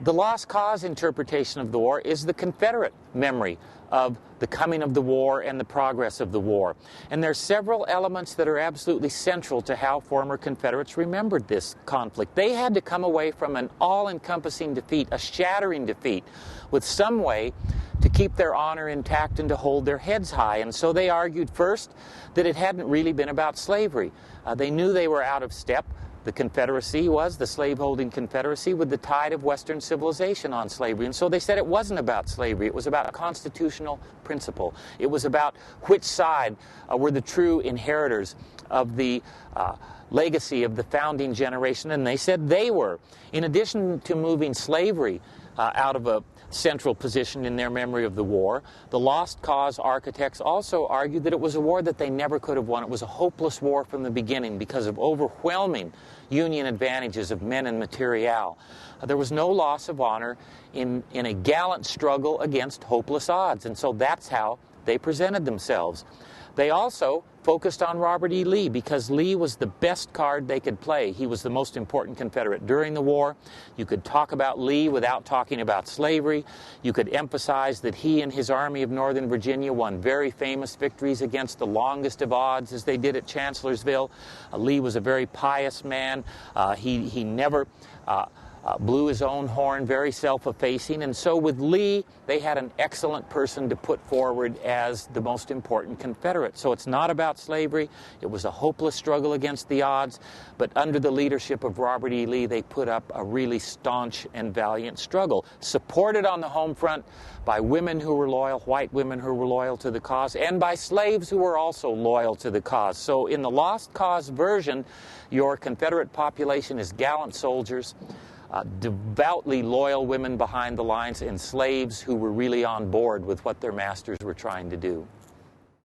The lost cause interpretation of the war is the Confederate memory of the coming of the war and the progress of the war. And there are several elements that are absolutely central to how former Confederates remembered this conflict. They had to come away from an all-encompassing defeat, a shattering defeat, with some way to keep their honor intact and to hold their heads high. And so they argued first that it hadn't really been about slavery. They knew they were out of step. The Confederacy was, the slaveholding Confederacy, with the tide of Western civilization on slavery. And so they said it wasn't about slavery. It was about a constitutional principle. It was about which side were the true inheritors of the legacy of the founding generation. And they said they were. In addition to moving slavery out of a central position in their memory of the war, the Lost Cause architects also argued that it was a war that they never could have won. It was a hopeless war from the beginning because of overwhelming Union advantages of men and material. There was no loss of honor in a gallant struggle against hopeless odds, and so that's how they presented themselves. They also focused on Robert E. Lee because Lee was the best card they could play. He was the most important Confederate during the war. You could talk about Lee without talking about slavery. You could emphasize that he and his Army of Northern Virginia won very famous victories against the longest of odds, as they did at Chancellorsville. Lee was a very pious man. He never blew his own horn, very self-effacing. And so with Lee, they had an excellent person to put forward as the most important Confederate. So it's not about slavery. It was a hopeless struggle against the odds. But under the leadership of Robert E. Lee, they put up a really staunch and valiant struggle, supported on the home front by women who were loyal, white women who were loyal to the cause, and by slaves who were also loyal to the cause. So in the Lost Cause version, your Confederate population is gallant soldiers, devoutly loyal women behind the lines, and slaves who were really on board with what their masters were trying to do.